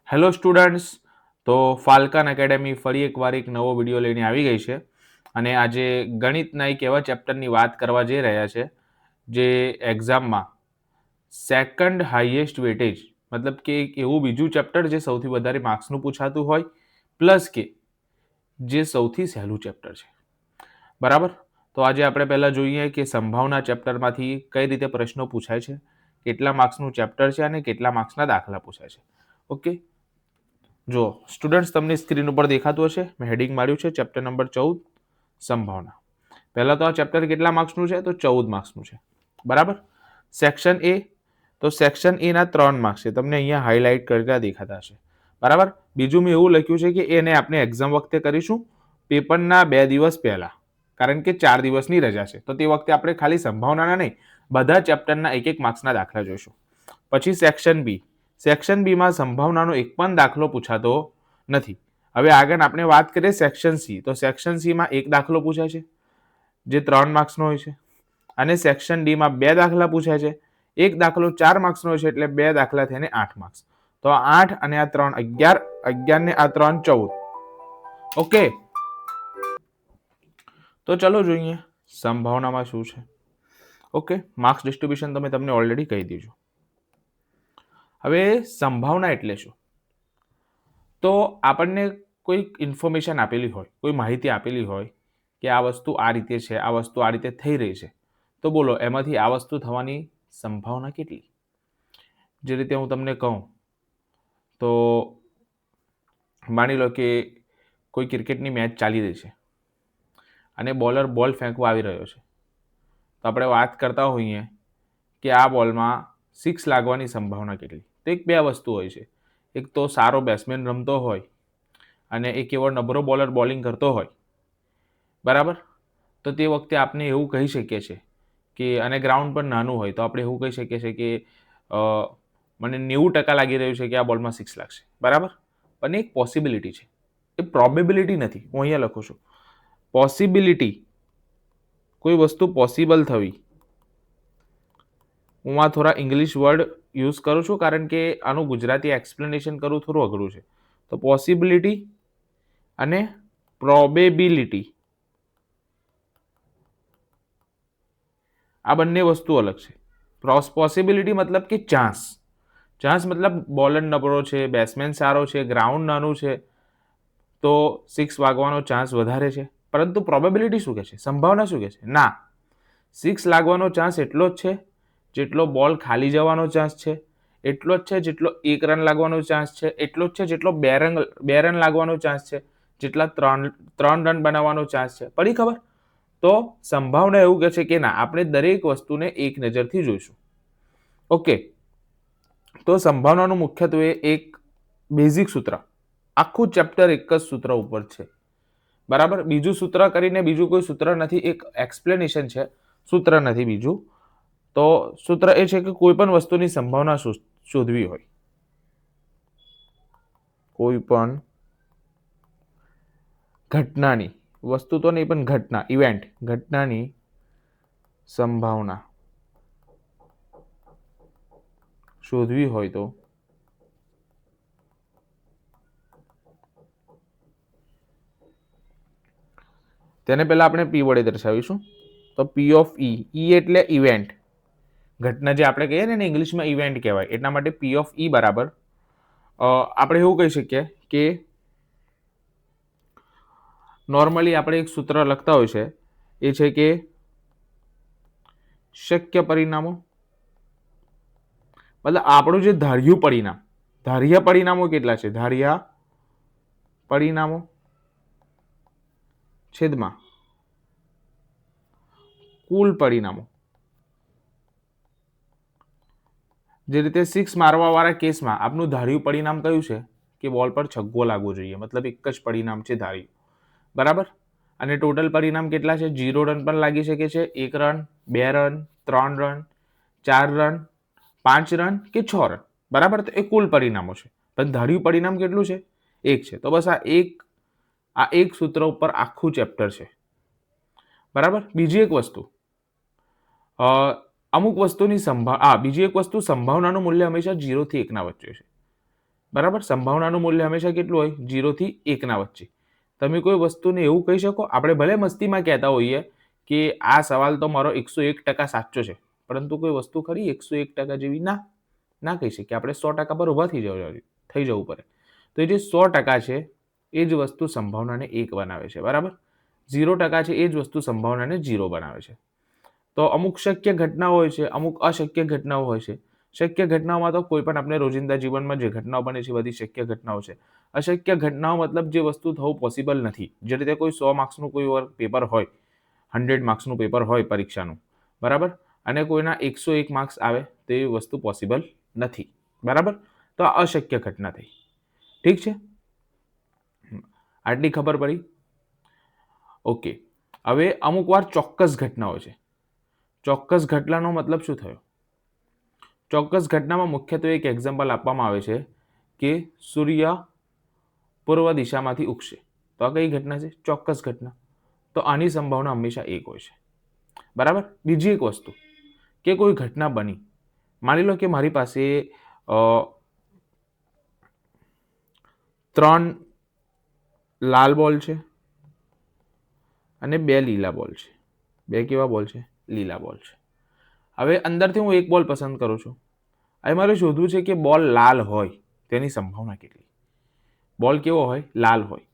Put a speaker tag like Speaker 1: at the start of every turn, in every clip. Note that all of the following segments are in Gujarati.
Speaker 1: હેલો સ્ટુડન્ટ્સ, તો ફાલ્કન એકેડેમી ફરી એકવાર એક નવો વિડીયો લઈને આવી ગઈ છે અને આજે ગણિતના એક એવા ચેપ્ટરની વાત કરવા જઈ રહ્યા છે જે એક્ઝામમાં સેકન્ડ હાઈએસ્ટ વેટેજ મતલબ કે એક એવું બીજું ચેપ્ટર જે સૌથી વધારે માર્ક્સનું પૂછાતું હોય પ્લસ કે જે સૌથી સહેલું ચેપ્ટર છે. બરાબર, તો આજે આપણે પહેલા જોઈએ કે સંભાવના ચેપ્ટરમાંથી કઈ રીતે પ્રશ્નો પૂછાય છે, કેટલા માર્ક્સનું ચેપ્ટર છે અને કેટલા માર્ક્સના દાખલા પૂછાય છે. ઓકે, જો સ્ટુડન્ટ્સ તમને સ્ક્રીન ઉપર દેખાતું હશે, મેં હેડિંગ માર્યું છે ચેપ્ટર નંબર 14 સંભાવના. પહેલા તો આ ચેપ્ટર કેટલા માર્ક્સનું છે? તો 14 માર્ક્સનું છે. બરાબર. સેક્શન એ, તો સેક્શન એ ના 3 માર્ક્સ છે, તમને અહીંયા હાઇલાઇટ કરેલા દેખાતા હશે. બરાબર. બીજું મેં એવું લખ્યું છે કે એને આપણે એક્ઝામ વખતે કરીશું પેપરના 2 દિવસ પહેલા, કારણ કે 4 દિવસની રજા છે, તો તે વખતે આપણે ખાલી સંભાવનાના નહીં બધા ચેપ્ટરના એક એક માર્ક્સના દાખલા જોઈશું. પછી સેક્શન બી, સેક્શન બીમાં સંભાવનાનો એક પણ દાખલો પૂછાતો નથી. હવે આગળ આપણે વાત કરીએ સેક્શન સી, તો સેક્શન સીમાં એક દાખલો પૂછાય છે જે 3 માર્ક્સનો હોય છે અને સેક્શન ડીમાં 2 દાખલા પૂછાય છે. એક દાખલો 4 માર્ક્સનો હોય છે, એટલે 2 દાખલા થઈને 8 માર્ક્સ. તો 8 અને આ 3 11, 11 ને આ 3 14. ઓકે, તો ચલો જોઈએ સંભાવનામાં શું છે. ઓકે, માર્ક્સ ડિસ્ટ્રીબ્યુશન તમને ઓલરેડી કહી દીધું. હવે સંભાવના એટલે શું? તો આપણને કોઈ ઇન્ફોર્મેશન આપેલી હોય, કોઈ માહિતી આપેલી હોય કે આ વસ્તુ આ રીતે છે, આ વસ્તુ આ રીતે થઈ રહી છે, તો બોલો એમાંથી આ વસ્તુ થવાની સંભાવના કેટલી? જે રીતે હું તમને કહું તો માની લો કે કોઈ ક્રિકેટની મેચ ચાલી રહી છે અને બોલર બોલ ફેંકવા આવી રહ્યો છે, તો આપણે વાત કરતા હોઈએ કે આ બોલમાં 6 લાગવાની સંભાવના કેટલી? તો એક બે વસ્તુ હોય છે. એક તો સારો બેટ્સમેન રમતો હોય અને એક એવો નબળો બોલર બોલિંગ કરતો હોય. બરાબર, તો તે વખતે આપણે એવું કહી શકીએ છીએ કે, અને ગ્રાઉન્ડ પણ નાનું હોય, તો આપણે એવું કહી શકીએ છીએ કે મને 90% લાગી રહ્યું છે કે આ બોલમાં 6 લાગશે. બરાબર, પણ એક પોસિબિલિટી છે, એ પ્રોબેબિલિટી નથી. હું અહીંયા લખું છું પોસિબિલિટી. કોઈ વસ્તુ પોસિબલ થવી, હું આ થોડા ઇંગ્લિશ વર્ડ યુઝ કરું છું કારણ કે આનું ગુજરાતી એક્સપ્લેનેશન કરવું થોડું અઘરું છે. તો પોસિબિલિટી અને પ્રોબેબિલિટી, આ બંને વસ્તુ અલગ છે. પોસિબિલિટી મતલબ કે ચાન્સ, ચાન્સ મતલબ બોલર નબળો છે, બેટ્સમેન સારો છે, ગ્રાઉન્ડ નાનું છે, તો 6 વાગવાનો ચાન્સ વધારે છે. પરંતુ પ્રોબેબિલિટી શું કહે છે? સંભાવના શું કહે છે? ના, 6 લાગવાનો ચાન્સ એટલો જ છે જેટલો બોલ ખાલી જવાનો ચાન્સ છે, એટલો જ છે જેટલો 1 રન લાગવાનો ચાન્સ છે, એટલો જ છે જેટલો 2 રન લાગવાનો ચાન્સ છે, જેટલા 3 રન બનાવવાનો ચાન્સ છે. પડી ખબર? તો સંભાવના એવું કહે છે કે ના, આપણે દરેક વસ્તુને એક નજરથી જોઈશું. ઓકે, તો સંભાવનાનું મુખ્યત્વે એક બેઝિક સૂત્ર, આખું ચેપ્ટર એક જ સૂત્ર ઉપર છે. બરાબર, બીજું સૂત્ર કરીને બીજું કોઈ સૂત્ર નથી, એક એક્સપ્લેનેશન છે, સૂત્ર નથી બીજું. તો સૂત્ર એ છે કે કોઈ પણ વસ્તુની સંભાવના શોધવી હોય, કોઈ પણ ઘટનાની, વસ્તુ તો નહીં પણ ઘટના, ઇવેન્ટ, ઘટનાની સંભાવના શોધવી હોય તો તેને પહેલા આપણે પી વડે દર્શાવીશું. તો પી ઓફ ઈ એટલે ઇવેન્ટ, ઘટના જે આપણે કહીએ ને ઇંગ્લિશમાં ઇવેન્ટ કહેવાય, એટલા માટે પી ઓફ ઈ બરાબર આપણે એવું કહી શકીએ કે નોર્મલી આપણે એક સૂત્ર લખતા હોય છે, એ છે કે શક્ય પરિણામો, મતલબ આપણું જે ધાર્યું પરિણામ, ધાર્યા પરિણામો કેટલા છે? ધાર્યા પરિણામો છેદમાં કુલ પરિણામો. જે રીતે 6 મારવા વાળા કેસમાં આપનું ધાર્યું પરિણામ કયું છે કે બોલ પર છગ્ગો લાગવો જોઈએ, મતલબ એક જ પરિણામ છે ધાર્યું. બરાબર, અને ટોટલ પરિણામ કેટલા છે? 0 રન પણ લાગી શકે છે, 1 run, 2 run, 3 run, 4 run, 5 run કે 6 રન. બરાબર, તો એ કુલ પરિણામો છે, પણ ધાર્યું પરિણામ કેટલું છે? 1 છે. તો બસ આ એક સૂત્ર ઉપર આખું ચેપ્ટર છે. બરાબર. બીજી એક વસ્તુ, અમુક વસ્તુની બીજી એક વસ્તુ, સંભાવનાનું મૂલ્ય હંમેશા 0 થી 1 ના વચ્ચે છે. બરાબર. સંભાવનાનું મૂલ્ય હંમેશા કેટલું હોય? 0 થી 1 વચ્ચે. તમે કોઈ વસ્તુને એવું કહી શકો, આપણે ભલે મસ્તીમાં કહેતા હોઈએ કે આ સવાલ તો મારો 101% સાચો છે, પરંતુ કોઈ વસ્તુ ખરી 101% જેવી? ના કહી શકીએ. આપણે 100% પર ઊભા થઈ જવું પડે. તો એ જે 100% છે એ જ વસ્તુ સંભાવનાને 1 બનાવે છે. બરાબર. 0% છે એ જ વસ્તુ સંભાવનાને 0 બનાવે છે. તો અમુક શક્ય ઘટનાઓ હોય છે, અમુક અશક્ય ઘટનાઓ હોય છે. શક્ય ઘટનાઓમાં તો કોઈ પણ આપણે રોજિંદા જીવનમાં જે ઘટનાઓ બને છે બધી શક્ય ઘટનાઓ છે. અશક્ય ઘટનાઓ મતલબ જે વસ્તુ થવું પોસિબલ નથી. જે રીતે કોઈ 100 માર્ક્સનું કોઈ પેપર હોય, 100 માર્ક્સનું પેપર હોય પરીક્ષાનું, બરાબર, અને કોઈના 101 માર્ક્સ આવે તો એ વસ્તુ પોસિબલ નથી. બરાબર. તો આ અશક્ય ઘટના થઈ. ઠીક છે, આટલી ખબર પડી. ઓકે. હવે અમુક વાર ચોક્કસ ઘટનાઓ છે. ચોક્કસ ઘટનાનો મતલબ શું થયો? ચોક્કસ ઘટનામાં મુખ્યત્વે એક એક્ઝામ્પલ આપવામાં આવે છે કે સૂર્ય પૂર્વ દિશામાંથી ઉગશે. તો આ કઈ ઘટના છે? ચોક્કસ ઘટના. તો આની સંભાવના હંમેશા 1 હોય છે. બરાબર. બીજી એક વસ્તુ કે કોઈ ઘટના બની, માની લો કે મારી પાસે 3 લાલ બોલ છે અને 2 લીલા બોલ છે. 2 કેવા બોલ છે? લીલા બોલ છે. હવે અંદરથી હું એક બોલ પસંદ કરું છું. હવે મારે શોધવું છે કે બોલ લાલ હોય તેની સંભાવના કેટલી? બોલ કેવો હોય? લાલ હોય.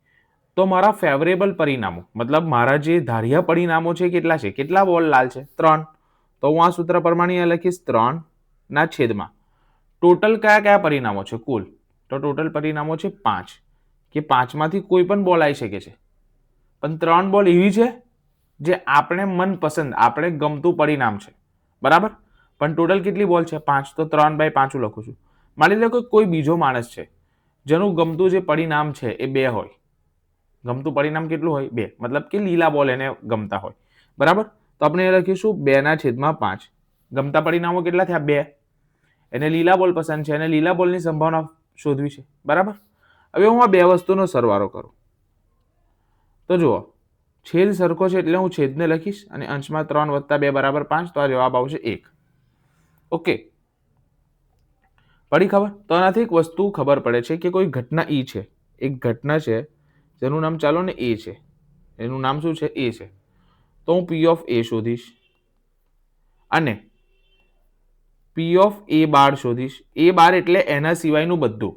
Speaker 1: તો મારા ફેવરેબલ પરિણામો, મતલબ મારા જે ધાર્યા પરિણામો છે કેટલા છે? કેટલા બોલ લાલ છે? 3. તો હું આ સૂત્ર પ્રમાણે લખીશ 3/. ટોટલ કયા કયા પરિણામો છે? કુલ. તો ટોટલ પરિણામો છે 5. કે 5માંથી કોઈ પણ બોલ આવી શકે છે, પણ 3 બોલ એવી છે જે આપણે મનપસંદ, આપણે ગમતું પરિણામ છે. બરાબર. પણ ટોટલ કેટલી બોલ છે? 5. તો 3/5 લખું છું. માની લો કે કોઈ બીજો માણસ છે જેનું ગમતું જે પરિણામ છે એ 2 હોય. ગમતું પરિણામ કેટલું હોય? 2. મતલબ કે લીલા બોલ એને ગમતા હોય. બરાબર. તો આપણે લખીશું 2/5. ગમતા પરિણામો કેટલા થયા? 2. એને લીલા બોલ પસંદ છે અને લીલા બોલની સંભાવના શોધવી છે. બરાબર. હવે હું આ 2 વસ્તુનો સરવાળો કરું તો જુઓ, છેદ સરખો છે એટલે હું છેદને લખીશ અને અંશમાં 3 + 2 = 5. તો આ જવાબ આવશે 1. ઓકે. પડી ખબર? તો આનાથી એક વસ્તુ ખબર પડે છે કે કોઈ ઘટના ઈ છે, એક ઘટના છે જેનું નામ ચાલો ને એ છે. એનું નામ શું છે? એ છે. તો હું P of A શોધીશ અને P(a)* શોધીશ. A* એટલે એના સિવાયનું બધું.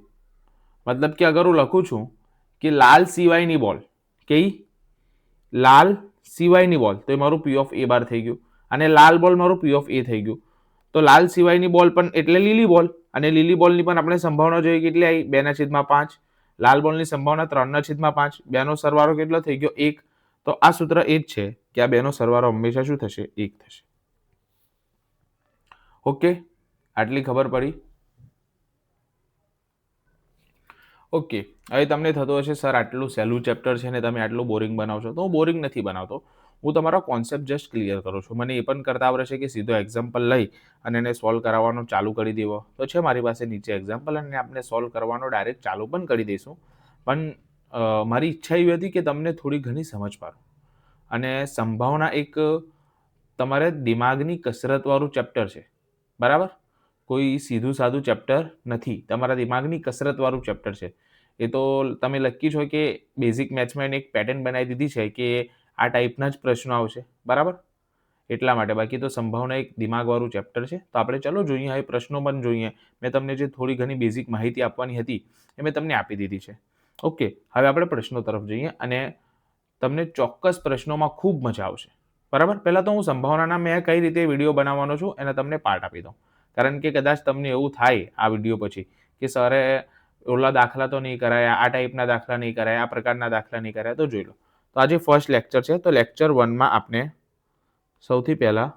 Speaker 1: મતલબ કે અગર હું લખું છું કે લાલ સિવાયની બોલ, કઈ? લાલ સિવાયની બોલ, તો એ મારું P(a)* થઈ ગયું. અને લાલ બોલ મારું P(a) થઈ ગયું. તો લાલ સિવાયની બોલ પણ એટલે લીલી બોલ, અને લીલી બોલની પણ આપણે સંભાવના જોઈએ કેટલી આવી? 2/5. લાલ બોલની સંભાવના 3/5. 2નો સરવાળો કેટલો થઈ ગયો? 1. તો આ સૂત્ર એ જ છે કે આ 2નો સરવાળો હંમેશા શું થશે? 1 થશે. ઓકે. આટલી ખબર પડી. ઓકે. હવે તમને થતું હશે સર આટલું સહેલું ચેપ્ટર છે ને તમે આટલું બોરિંગ બનાવશો. તો હું બોરિંગ નથી બનાવતો. હું તમારો કોન્સેપ્ટ જસ્ટ ક્લિયર કરું છું. મને એ પણ કરતા આવડે છે કે સીધો એક્ઝામ્પલ લઈ અને એને સોલ્વ કરાવવાનું ચાલુ કરી દેવો. તો છે મારી પાસે નીચે એક્ઝામ્પલ અને આપણે સોલ્વ કરવાનો ડાયરેક્ટ ચાલુ પણ કરી દઈશું. પણ મારી ઈચ્છા એવી હતી કે તમને થોડી ઘણી સમજ પાડો. અને સંભાવના એક તમારે દિમાગની કસરતવાળું ચેપ્ટર છે. બરાબર. કોઈ સીધું સાદું ચેપ્ટર નથી. તમારા દિમાગની કસરતવાળું ચેપ્ટર છે. એ તો તમે લખી છો કે બેઝિક મેથ્સમાં એક પેટર્ન બનાવી દીધી છે કે આ ટાઈપના જ પ્રશ્નો આવશે. બરાબર. એટલા માટે. બાકી તો સંભાવના એક દિમાગવાળું ચેપ્ટર છે. તો આપણે ચલો જોઈએ, હવે પ્રશ્નો પણ જોઈએ. મેં તમને જે થોડી ઘણી બેઝિક માહિતી આપવાની હતી એ મેં તમને આપી દીધી છે. ઓકે. હવે આપણે પ્રશ્નો તરફ જઈએ અને તમને ચોક્કસ પ્રશ્નોમાં ખૂબ મજા આવશે. બરાબર. પહેલાં તો હું સંભાવનાના મેં કઈ રીતે વિડીયો બનાવવાનો છું એના તમને પાર્ટ આપી દઉં. કારણ કે કદાચ તમને એવું થાય આ વિડીયો પછી કે સરે ઓલા દાખલા તો નહીં કરાયા, આ ટાઈપના દાખલા નહીં કરાયા, આ પ્રકારના દાખલા નહીં કરાયા. તો જોઈ લો. તો આજે ફર્સ્ટ લેક્ચર છે. તો લેક્ચર 1માં આપણે સૌથી પહેલા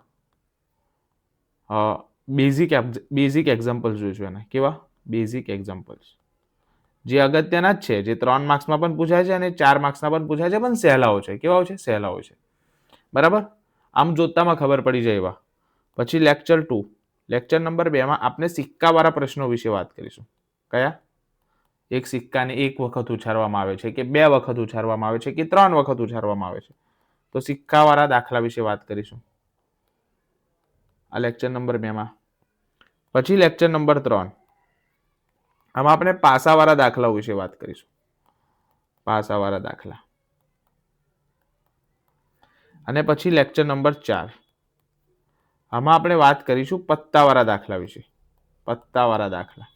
Speaker 1: બેઝિક એક્ઝામ્પલ્સ જોઈશું. એને કેવા? બેઝિક એક્ઝામ્પલ્સ, જે અગત્યના જ છે, જે 3 માર્ક્સમાં પણ પૂછાય છે અને 4 માર્ક્સના પણ પૂછાય છે, પણ સહેલાઓ છે. કેવા છે? સહેલાઓ છે. બરાબર. આમ જોતામાં ખબર પડી જાય એવા. પછી લેક્ચર 2, લેક્ચર નંબર 2માં આપણે સિક્કાવાળા પ્રશ્નો વિશે વાત કરીશું. કયા? એક સિક્કાને 1 વખત ઉછાળવામાં આવે છે કે 2 વખત ઉછાળવામાં આવે છે કે 3 વખત ઉછાળવામાં આવે છે. તો સિક્કાવાળા દાખલા વિશે વાત કરીશું આ લેક્ચર નંબર 2માં. પછી લેક્ચર નંબર 3, આમાં આપણે પાસાવાળા દાખલાઓ વિશે વાત કરીશું. પાસાવાળા દાખલા અને પછી લેક્ચર નંબર 4 આમાં આપણે વાત કરીશું પત્તાવાળા દાખલા વિશે. પત્તાવાળા દાખલા,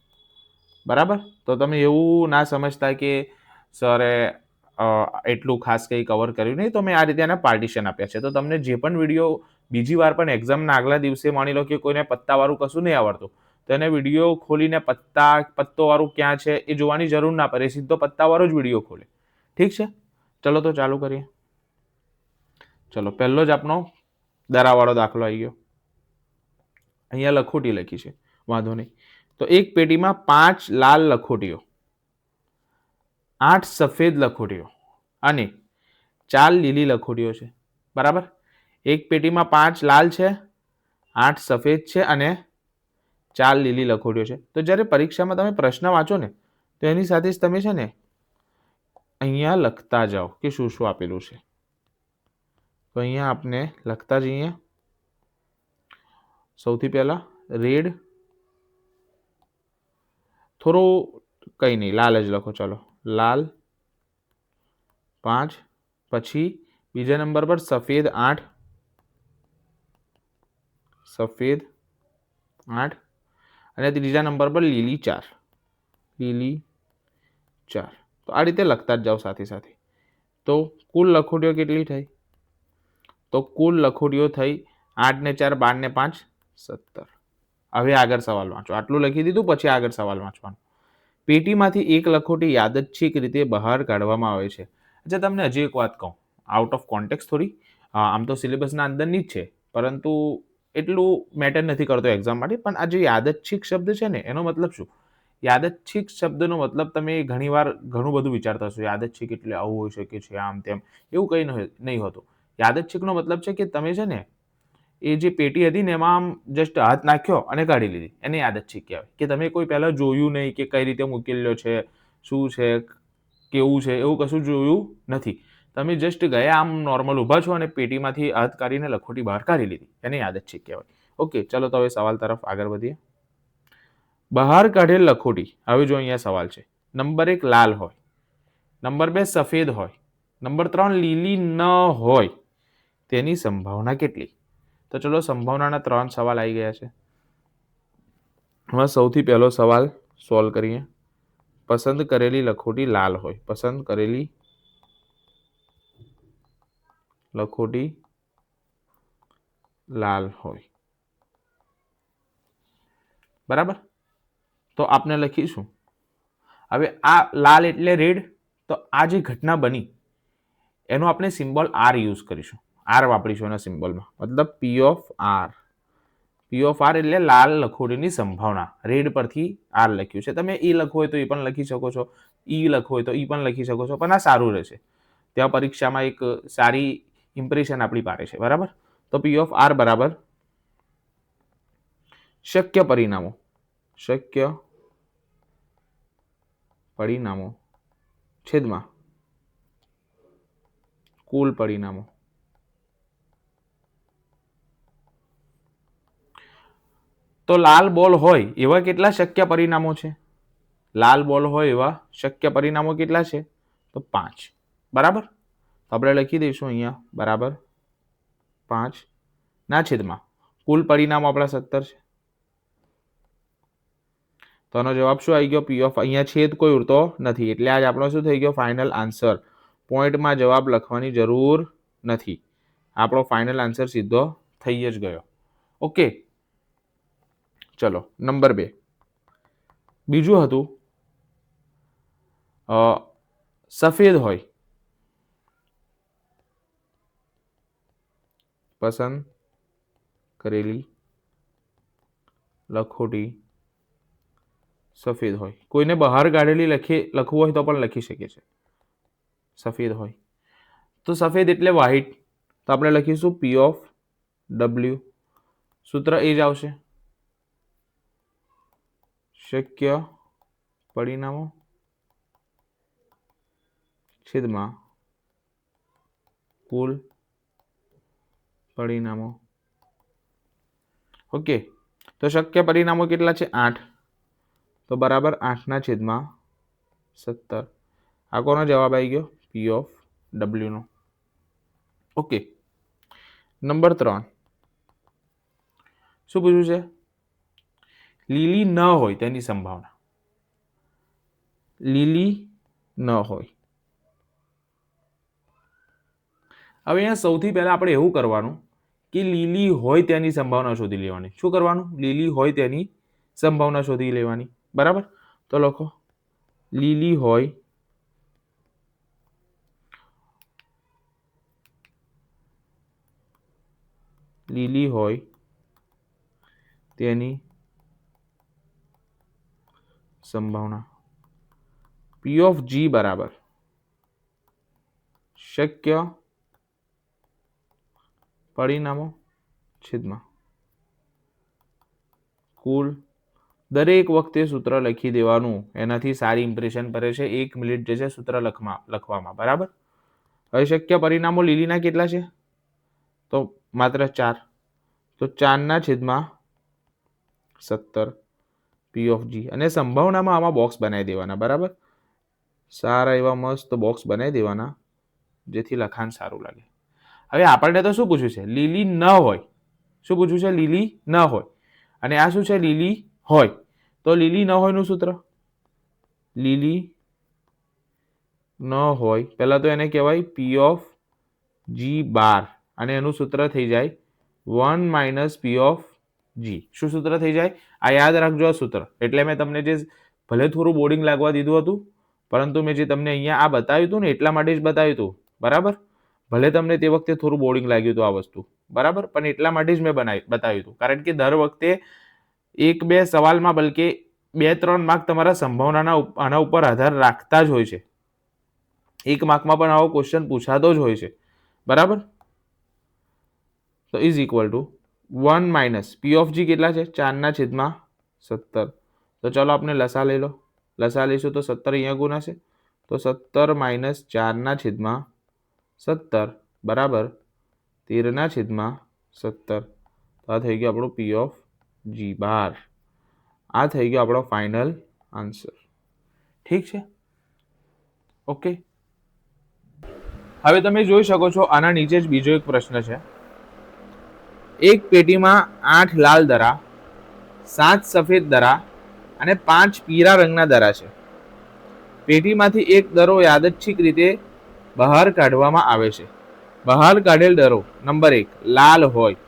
Speaker 1: બરાબર. તો તમે એવું ના સમજતા કે સરે એટલું ખાસ કંઈ કવર કર્યું નહીં, તો મેં આ રીતે એના પાર્ટીશન આપ્યા છે. તો તમને જે પણ વિડીયો બીજી વાર પણ એક્ઝામના આગલા દિવસે માની લો કે કોઈને પત્તાવાળું કશું નહીં આવડતું, તો એને વિડીયો ખોલીને પત્તોવાળું ક્યાં છે એ જોવાની જરૂર ના પડે, સીધો પત્તાવાળો જ વિડીયો ખોલે. ઠીક છે, ચલો તો ચાલુ કરીએ. ચલો, પહેલો જ આપણો દરાવાળો દાખલો આવી ગયો. અહીંયા લખોટી લખી છે, વાંધો નહીં. તો એક પેટીમાં 5 લાલ લખોટીઓ, 8 સફેદ લખોટીઓ અને 4 લીલી લખોટીઓ છે, બરાબર. એક પેટીમાં 5 લાલ છે, 8 સફેદ છે અને 4 લીલી લખોટીઓ છે. તો જ્યારે પરીક્ષામાં તમે પ્રશ્ન વાંચો ને, તો એની સાથે જ તમે છે ને અહીંયા લખતા જાઓ કે શું શું આપેલું છે. તો અહીંયા આપણે લખતા જઈએ. સૌથી પહેલા રેડ, થોડું કંઈ નહીં, લાલ જ લખો. ચલો, લાલ 5, પછી બીજા નંબર પર સફેદ 8, સફેદ 8 અને ત્રીજા નંબર પર લીલી 4, લીલી 4. તો આ રીતે લખતા જ જાઓ સાથે સાથે. તો કુલ લખોટીઓ કેટલી થઈ? તો કુલ લખોટીઓ થઈ 8 ને 4 12 ને 5 17. હવે આગળ સવાલ વાંચો. આટલું લખી દીધું, પછી આગળ સવાલ વાંચવાનો. પેટીમાંથી એક લખોટી યાદચ્છિક રીતે બહાર કાઢવામાં આવે છે. અચ્છા, તમને હજી એક વાત કહું, આઉટ ઓફ કોન્ટેક્સ થોડી, આમ તો સિલેબસના અંદરની જ છે, પરંતુ એટલું મેટર નથી કરતો એક્ઝામ માટે. પણ આ જે યાદચ્છિક શબ્દ છે ને, એનો મતલબ શું? યાદચ્છિક શબ્દનો મતલબ તમે ઘણીવાર ઘણું બધું વિચારતા હશો. યાદચ્છિક એટલે આવું હોઈ શકે છે, આમ તેમ, એવું કંઈ નહીં હોતું. યાદચ્છિકનો મતલબ છે કે તમે છે ને એ જે પેટી હતી ને એમાં આમ જસ્ટ હાથ નાખ્યો અને કાઢી લીધી, એને યાદચ્છિક કહેવાય. કે તમે કોઈ પહેલાં જોયું નહીં કે કઈ રીતે મૂકેલો છે, શું છે, કેવું છે, એવું કશું જોયું નથી. તમે જસ્ટ ગયા, આમ નોર્મલ ઊભા છો અને પેટીમાંથી હાથ કાઢીને લખોટી બહાર કાઢી લીધી, એને યાદચ્છિક કહેવાય. ઓકે, ચલો તો હવે સવાલ તરફ આગળ વધીએ. બહાર કાઢેલ લખોટી, હવે જો અહીંયા સવાલ છે. નંબર 1 લાલ હોય, નંબર 2 સફેદ હોય, નંબર 3 લીલી ન હોય, તેની સંભાવના કેટલી? તો ચલો, સંભાવનાના 3 સવાલ આવી ગયા છે. હવે સૌથી પહેલો સવાલ સોલ્વ કરીએ. પસંદ કરેલી લખોટી લાલ હોય, પસંદ કરેલી લખોટી લાલ હોય, બરાબર. તો આપણે લખીશું. હવે આ લાલ એટલે રેડ, તો આ જે ઘટના બની એનો આપણે સિમ્બોલ આર યુઝ કરીશું. આર વાપરીશું એના સિમ્બોલમાં, મતલબ P of R. P of R એટલે લાલ લખોટીની સંભાવના. રેડ પરથી આર લખ્યું છે. તમે ઈ લખવું હોય તો એ પણ લખી શકો છો, ઈ લખવું હોય તો ઈ પણ લખી શકો છો, પણ આ સારું રહેશે. ત્યાં પરીક્ષામાં એક સારી ઇમ્પ્રેશન આપણી પાડે છે, બરાબર. તો પી ઓફ આર બરાબર શક્ય પરિણામો, શક્ય પરિણામો છેદમાં કુલ પરિણામો. તો લાલ બોલ હોય એવા કેટલા શક્ય પરિણામો છે? લાલ બોલ હોય એવા શક્ય પરિણામો કેટલા છે? તો 5, બરાબર. આપણે લખી દઈશું અહીંયા બરાબર 5 ના છેદમાં કુલ પરિણામો આપણા 17 છે. તો આનો જવાબ શું આવી ગયો? પી ઓફ, અહીંયા છેદ કોઈ ઉડતો નથી, એટલે આજ આપણો શું થઈ ગયો? Final answer. પોઈન્ટમાં જવાબ લખવાની જરૂર નથી, આપણો ફાઇનલ આન્સર સીધો થઈ જ ગયો. ઓકે, ચલો નંબર 2. બીજું હતું સફેદ હોય, પસંદ કરેલી લખોટી સફેદ હોય. કોઈને બહાર કાઢેલી લખવું હોય તો પણ લખી શકે છે. સફેદ હોય તો સફેદ એટલે વ્હાઈટ, તો આપણે લખીશું પી ઓફ ડબલ્યુ. સૂત્ર એ જ આવશે, શક્ય પરિણામો છેદમાં કુલ પરિણામો. ઓકે, તો શક્ય પરિણામો કેટલા છે? 8. તો બરાબર 8/17. આ કોનો જવાબ આવી ગયો? પી ઓફ ડબલ્યુ નો. ઓકે. નંબર 3 શું પૂછ્યું છે? લીલી ન હોય તેની સંભાવના. લીલી ન હોય. હવે અહીંયા સૌથી પહેલા આપણે એવું કરવાનું કે લીલી હોય તેની સંભાવના શોધી લેવાની. શું કરવાનું? લીલી હોય તેની સંભાવના શોધી લેવાની. બરાબર? તો લખો લીલી હોય તેની સંભાવના. પી ઓફ જી બરાબર શક્ય પરિણામો છેદમાં કુલ. દરેક વખતે સૂત્ર લખી દેવાનું, એનાથી સારી ઇમ્પ્રેશન પડે છે. 1 મિનિટ જે છે સૂત્ર લખવામાં. બરાબર? હવે શક્ય પરિણામો લીલીના કેટલા છે? તો માત્ર 4. તો 4/17 પી ઓફ જી. અને સંભાવનામાં આમાં બોક્સ બનાવી દેવાના. બરાબર? સારા એવા મસ્ત બોક્સ બનાવી દેવાના, જેથી લખાણ સારું લાગે. હવે આપણને તો શું પૂછ્યું છે? લીલી ન હોય. શું પૂછ્યું છે? લીલી ન હોય. અને આ શું છે? લીલી હોય. તો લીલી ન હોય નું સૂત્ર, લીલી ન હોય પહેલા તો એને કહેવાય પી ઓફ જી બાર, અને એનું સૂત્ર થઈ જાય 1 - પી ઓફ જી. શું સૂત્ર થઈ જાય? આ યાદ રાખજો આ સૂત્ર. એટલે મેં તમને જે ભલે થોડું બોર્ડિંગ લાગવા દીધું હતું, પરંતુ મેં જે તમને અહીંયા આ બતાવ્યું હતું ને એટલા માટે જ બતાવ્યું હતું. બરાબર? ભલે તમને તે વખતે થોડું બોર્ડિંગ લાગ્યું હતું આ વસ્તુ. બરાબર? પણ એટલા માટે જ મેં બતાવ્યું હતું. કારણ કે દર વખતે 1-2 સવાલમાં બલકે 2-3 માર્ક તમારા સંભાવનાના આના ઉપર આધાર રાખતા જ હોય છે. 1 માર્કમાં પણ આવો ક્વેશ્ચન પૂછાતો જ હોય છે. બરાબર? તો is equal to 1 - P of G કેટલા છે? 4/17. તો ચાલો આપણે લસા લઈ લો. લસા લઈશું તો 17 અહીંયા ગુણાશે. તો 17 - 4/17 બરાબર 13/17. તો આ થઈ ગયો આપણો પી ઓફ જી બાર. આ થઈ ગયો આપણો ફાઇનલ આન્સર. ઠીક છે? ઓકે. હવે તમે જોઈ શકો છો આના નીચે જ બીજો એક પ્રશ્ન છે. એક પેટીમાં 8 લાલ દરા, 7 સફેદ દરા અને 5 પીળા રંગના દરા છે. પેટીમાંથી એક દરો યાદચ્છિક રીતે બહાર કાઢવામાં આવે છે. બહાર કાઢેલ દરો નંબર 1 લાલ હોય,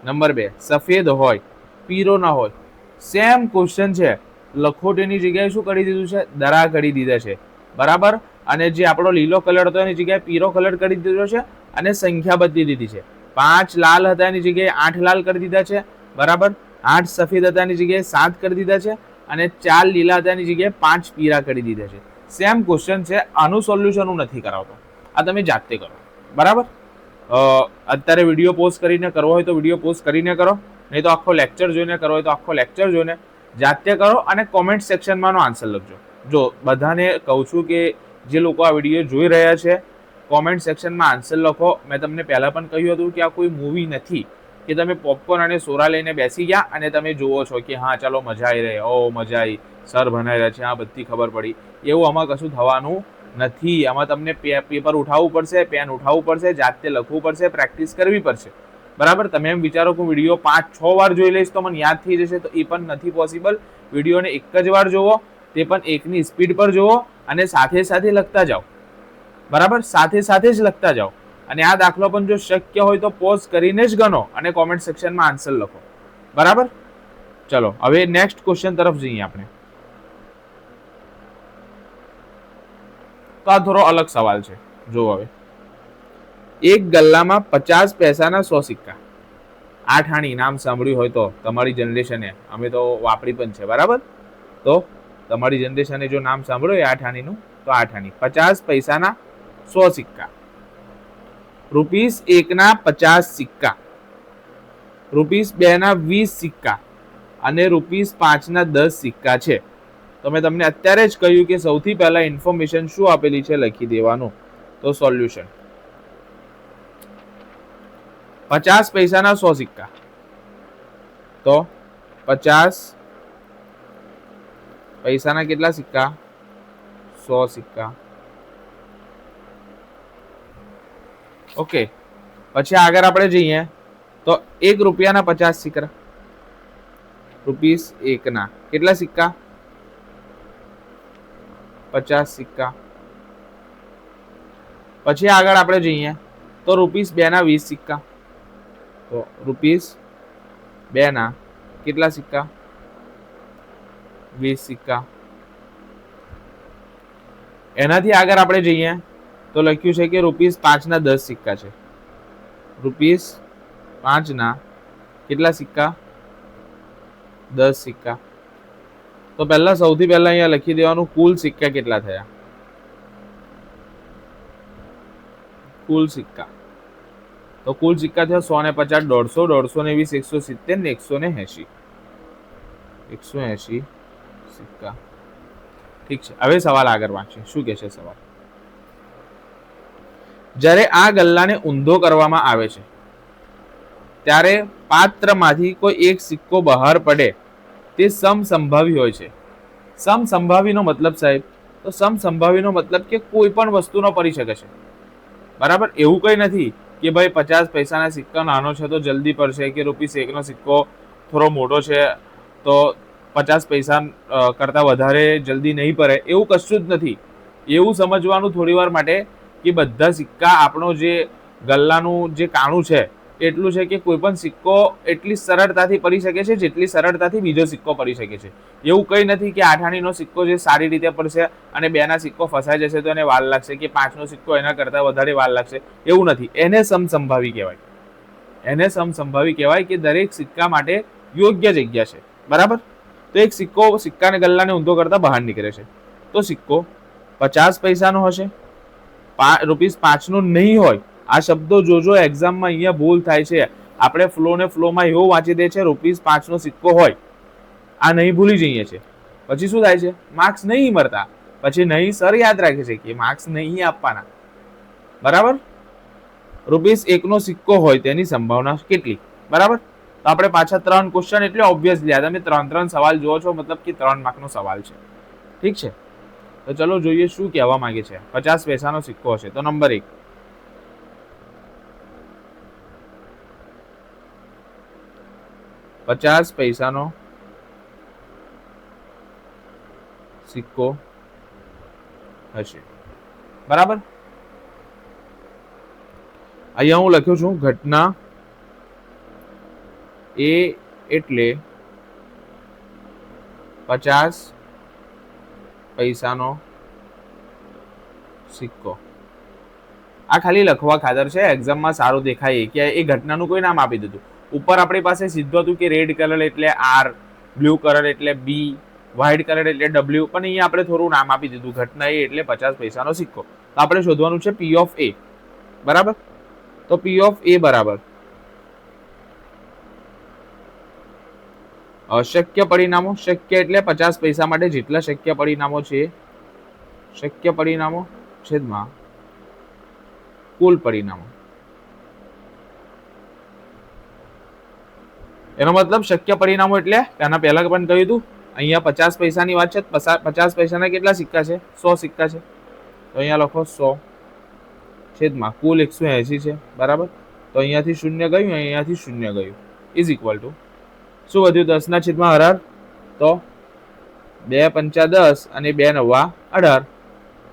Speaker 1: નંબર 2 સફેદ હોય, પીળો ના હોય. સેમ ક્વેશ્ચન છે. લખોટીની જગ્યાએ શું કરી દીધું છે? દરા કરી દીધા છે. બરાબર? અને જે આપણો લીલો કલર હતો એની જગ્યાએ પીળો કલર કરી દીધો છે, અને સંખ્યા બદલી દીધી છે. 5 લાલ હતા એની જગ્યાએ 8 લાલ કરી દીધા છે. બરાબર? 8 સફેદ હતા એની જગ્યાએ 7 કરી દીધા છે, અને 4 લીલા હતા એની જગ્યાએ 5 પીળા કરી દીધા છે. સેમ ક્વેશ્ચન છે. આનું સોલ્યુશન હું નથી કરાવતો, આ તમે જાતે કરો. બરાબર? અત્યારે વિડીયો પોઝ કરીને કરવો હોય તો વિડીયો પોઝ કરીને કરો, નહીં તો આખો લેક્ચર જોઈને કરવો હોય તો આખો લેક્ચર જોઈને જાતે કરો, અને કોમેન્ટ સેક્શનમાં આન્સર લખજો. જો બધાને કહું છું કે જે લોકો આ વિડીયો જોઈ રહ્યા છે, કોમેન્ટ સેક્શનમાં આન્સર લખો. મેં તમને પહેલા પણ કહ્યું હતું કે આ કોઈ મૂવી નથી કે તમે પોપકોર્ન અને સોરા લઈને બેસી ગયા અને તમે જુઓ છો કે હા ચાલો મજા આવી રહી, ઓ મજા આવી, સર ભણાઈ રહ્યા છે, આ બધી ખબર પડી. એવું આમાં કશું થવાનું નથી. આમાં તમને પેપર ઉઠાવવું પડશે, પેન ઉઠાવવું પડશે, જાતે લખવું પડશે, પ્રેક્ટિસ કરવી પડશે. બરાબર? તમે એમ વિચારો કે વિડીયો 5-6 વાર જોઈ લઈશ તો મને યાદ થઈ જશે, તો એ પણ નથી પોસિબલ. વિડીયોને એક જ વાર જોવો, તે પણ 1ની સ્પીડ પર જોવો, અને સાથે સાથે લખતા જાઓ. બરાબર? સાથે સાથે જ લખતા જાઓ. અને આ દાખલો પણ જો શક્ય હોય તો પોઝ કરીને જ ગણો અને કોમેન્ટ સેક્શનમાં આન્સર લખો. બરાબર? ચલો હવે નેક્સ્ટ ક્વેશ્ચન તરફ જઈએ આપણે. તો આ થોડો અલગ સવાલ છે. જો હવે એક ગલ્લામાં 50 પૈસાના 100 સિક્કા. 8 આણી નામ સાંભળ્યું હોય તો તમારી જનરેશને, અમે તો વાપરી પણ છે. બરાબર? તો તમારી જનરેશને જો નામ સાંભળ્યું 8 આણીનું, તો 8 આણી 50 પૈસાના 100 સિક્કા. ₹1ના 50 સિક્કા, ₹2ના 20 સિક્કા, અને ₹5ના 10 સિક્કા છે. તો મેં તમને અત્યારે જ કહ્યું કે સૌથી પહેલા ઇન્ફોર્મેશન શું આપેલી છે લખી દેવાનું. તો સોલ્યુશન 50 પૈસાના 100 સિક્કા, તો 50 પૈસાના કેટલા સિક્કા? 100 સિક્કા. ઓકે, પછી આગળ આપણે જઈએ તો 1 રૂપિયાના 50 સિક્કા. ₹1 ના કેટલા સિક્કા? 50 સિક્કા. પછી આગળ આપણે જઈએ તો ₹2 ના 20 સિક્કા. તો ₹2 ના કેટલા સિક્કા? 20 સિક્કા. એનાથી આગળ આપણે જઈએ તો લખ્યું છે કે ₹5 ના 10 સિક્કા છે. ₹5 ના કેટલા સિક્કા? 10 સિક્કા. તો પહેલા સૌથી પહેલા અહીંયા લખી દેવાનું કુલ સિક્કા કેટલા થયા. કુલ સિક્કા તો કુલ સિક્કા થયા 150, 150, 120, 170 ને 180. 180 સિક્કા. ઠીક છે, હવે સવાલ આગળ વાંચીએ. શું કહે છે સવાલ? જ્યારે આ ગલ્લાને ઊંધો કરવામાં આવે છે ત્યારે પાત્રમાંથી કોઈ એક સિક્કો બહાર પડે તે સમસંભાવી હોય છે. સમસંભાવીનો મતલબ સાહેબ, તો સમસંભાવીનો મતલબ કે કોઈ પણ વસ્તુનો પડી શકે છે. બરાબર, એવું કંઈ નથી કે ભાઈ 50 પૈસાના સિક્કો નાનો છે તો જલ્દી પડશે, કે ₹1 નો સિક્કો થોડો મોટો છે તો 50 પૈસા કરતા વધારે જલ્દી નહીં પડે, એવું કશું જ નથી. એવું સમજવાનું થોડી વાર માટે કે બધા સિક્કા આપણો જે ગલ્લાનું જે કાણું છે એટલું છે કે કોઈ પણ સિક્કો એટલી સરળતાથી પડી શકે છે જેટલી સરળતાથી બીજો સિક્કો પડી શકે છે. એવું કંઈ નથી કે 8 આણીનો સિક્કો જે સારી રીતે પડશે અને 2 ના સિક્કો ફસાઈ જશે તો એને વાર લાગશે, કે 5 નો સિક્કો એના કરતા વધારે વાર લાગશે, એવું નથી. એને સમસંભાવી કહેવાય. એને સમસંભાવી કહેવાય કે દરેક સિક્કા માટે યોગ્ય જગ્યા છે. બરાબર, તો એક સિક્કો સિક્કાને ગલ્લાને ઊંધો કરતા બહાર નીકળે છે તો સિક્કો 50 પૈસાનો હશે, ₹5 નો નહીં હોય. આ શબ્દો જોજો, એક્ઝામમાં અહીંયા ભૂલ થાય છે. આપણે ફ્લોમાં એવું વાંચી દે છે ₹5 નો સિક્કો હોય, આ નહીં ભૂલી જઈએ છે. પછી શું થાય છે? માર્ક્સ નહીં મળતા. પછી નહીં સર યાદ રાખે છે કે માર્ક્સ નહીં આપવાના. બરાબર, ₹1 નો સિક્કો હોય તેની સંભાવના કેટલી? બરાબર, તો આપણે પાછા 3 ક્વેશ્ચન એટલે ઓબ્વિયસલી તમે 3 સવાલ જુઓ છો, મતલબ કે 3 માર્કનો સવાલ છે. ઠીક છે, તો ચલો જોઈએ શું કહેવા માંગે છે. 50 પૈસાનો સિક્કો હશે તો નંબર 1, ₹50 સિક્કો હશે. બરાબર, અહીંયા હું લખ્યું છું ઘટના એ એટલે 50 પૈસાનો સિક્કો. આ ખાલી લખવા ખાતર છે, એક્ઝામમાં સારું દેખાય કે એ ઘટનાનું કોઈ નામ આપી દીધું. ઉપર આપણી પાસે સીધું હતું કે રેડ કલર એટલે R, બ્લુ કલર એટલે B, વ્હાઇટ કલર એટલે W, પણ અહીંયા આપણે થોડું નામ આપી દીધું. ઘટના એ એટલે 50 પૈસાનો સિક્કો. તો આપણે શોધવાનું છે P of A. બરાબર, તો P of A બરાબર શક્ય પરિણામો. શક્ય એટલે 50 પૈસા માટે જેટલા શક્ય પરિણામો છે, શક્ય પરિણામો છેદમાં કુલ પરિણામો. એનો મતલબ શક્ય પરિણામો એટલે આના પહેલા પણ કહ્યું હતું, અહીંયા 50 પૈસાની વાત છે. 50 પૈસાના કેટલા સિક્કા છે? 100 સિક્કા છે. તો અહીંયા લખો 100 છેદમાં કુલ 180 છે. બરાબર, તો અહીંયાથી 0 ગયું, અહીંયાથી 0 ગયું, ઇઝ ઇક્વલ ટુ શું વધ્યું? 10 ના છેદમાં 18. તો 2 પંચા 10 અને 2 નવા 18.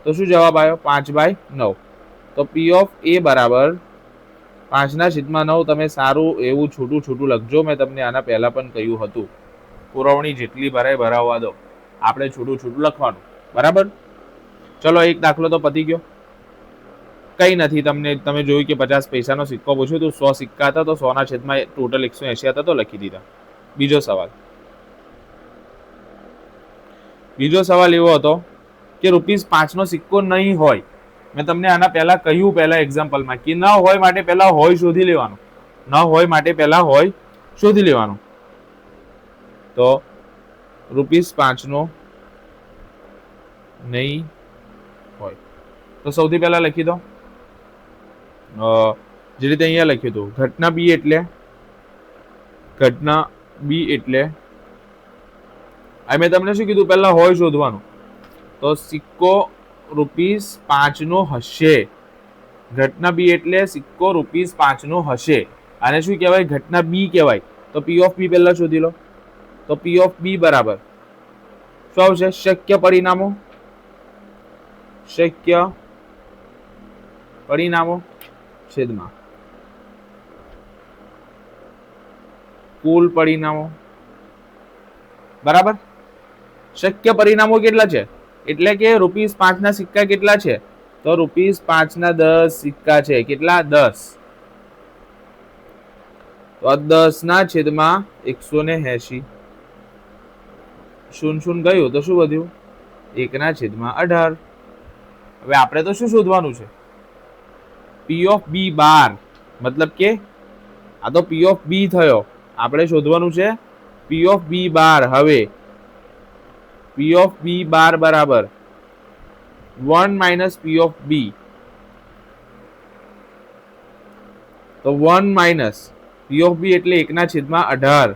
Speaker 1: તો શું જવાબ આવ્યો? 5/9. તો P of A બરાબર 5 ના છેદમાં 9. તમે સારું એવું છૂટું લખજો. મેં તમને આના પહેલા પણ કહ્યું હતું, પુરવણી જેટલી ભરાય ભરાવવા દો, આપણે છૂટું લખવાનું. બરાબર, ચલો એક દાખલો તો પતી ગયો. કઈ નથી, તમે જોયું કે 50 પૈસાનો સિક્કો પૂછ્યો તો 100 સિક્કા હતા, તો 100 ના છેદમાં ટોટલ 180 હતા તો લખી દીધા. બીજો સવાલ એવો હતો કે ₹5 નો સિક્કો નહીં હોય. મેં તમને આના પહેલા કહ્યું, પહેલા એક્ઝામ્પલમાં, કે ન હોય માટે પહેલા હોય શોધી લેવાનું. ન હોય માટે પહેલા હોય શોધી લેવાનું. તો ₹5 નો નહીં હોય તો સૌથી પહેલા લખી દો જે રીતે અહીંયા લખ્યું હતું. ઘટના બી એટલે મેં તમને શું કીધું, પહેલા હોય શોધવાનું. તો સિક્કો ₹5 નો હશે. ઘટના બી એટલે સિક્કો ₹5 નો હશે. આને શું કહેવાય? ઘટના બી કહેવાય. તો પી ઓફ બી પહેલા શોધી લો. તો પી ઓફ બી બરાબર શું આવશે? શક્ય પરિણામો, શક્ય પરિણામો છેદમાં કુલ પરિણામો. બરાબર. શક્ય પરિણામો કેટલા છે? એટલે કે ₹5 ના સિક્કા કેટલા છે? તો ₹5 ના 10 સિક્કા છે. કેટલા? 10. તો 10 ના છેદમાં 180. શૂન ગયું તો શું વધ્યું? 1 ના છેદમાં 18. હવે આપણે તો શું શોધવાનું છે? પી ઓફ બી બાર. મતલબ કે આ તો પી ઓફ બી થયો. આપણે શોધવાનું છે પી ઓફ બી બાર. હવે પી ઓફ બી બાર બરાબર 1 માઇનસ પી ઓફ બી. તો 1 માઇનસ પી ઓફ બી એટલે 1 ના છેદમાં 18.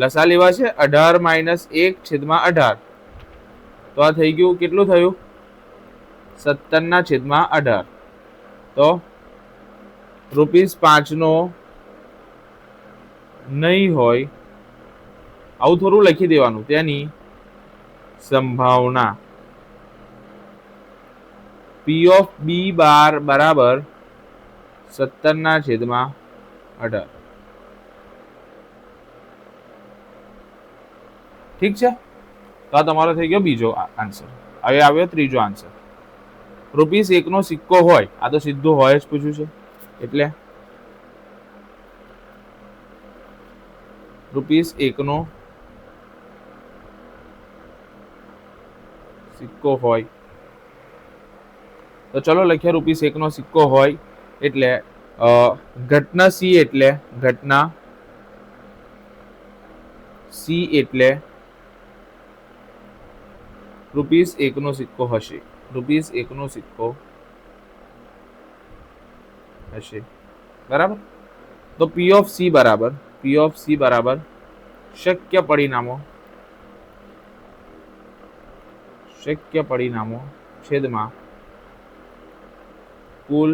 Speaker 1: લસા લેવા છે 18 માઇનસ 1 છેદમાં 18. તો આ થઈ ગયું, કેટલું થયું? 17 ના છેદમાં 18. તો ₹5 નો નહીં હોય, આવું થોડું લખી દેવાનું. તેની સંભાવના પી ઓફ બી બાર બરાબર 17 ના છેદમાં 18. ઠીક છે. તો આ તમારો થઈ ગયો બીજો આન્સર. હવે આવ્યો ત્રીજો આન્સર. ₹1 નો સિક્કો હોય, આ તો સીધું હોય જ પૂછ્યું છે, એટલે ₹1 નો સિક્કો હોય. તો ચલો લખીએ ₹1 નો સિક્કો હોય એટલે ઘટના સી એટલે ઘટના સી એટલે ₹1 નો સિક્કો હશે. ₹1 નો સિક્કો હશે. બરાબર. તો પી ઓફ સી બરાબર શક્ય પરિણામો છેદમાં કુલ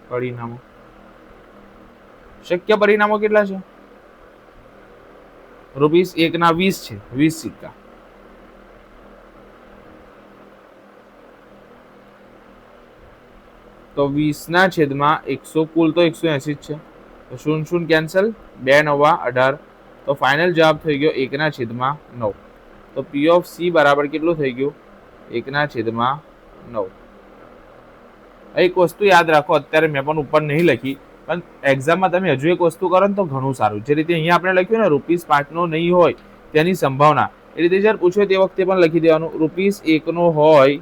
Speaker 1: પરિણામો. શક્ય પરિણામો કેટલા છે? ₹1 ના 20 છે, 20 સિક્કા. તો 20 ના છેદમાં 100, કુલ તો 180 જ છે. તો શૂન કેન્સલ, 2 નવા 18. તો ફાઇનલ જવાબ થઈ ગયો 1 ના છેદમાં 9. તો પી ઓફ સી બરાબર કેટલું થઈ ગયું? 1 ના છેદમાં 9. એક વસ્તુ યાદ રાખો, અત્યારે મેં પણ ઉપર નહીં લખી, પણ એક્ઝામમાં તમે હજુ એક વસ્તુ કરો ને તો ઘણું સારું. જે રીતે અહીંયા આપણે લખ્યું ને ₹5 નો નહીં હોય તેની સંભાવના, એ રીતે જ્યારે પૂછ્યો તે વખતે પણ લખી દેવાનું ₹1 નો હોય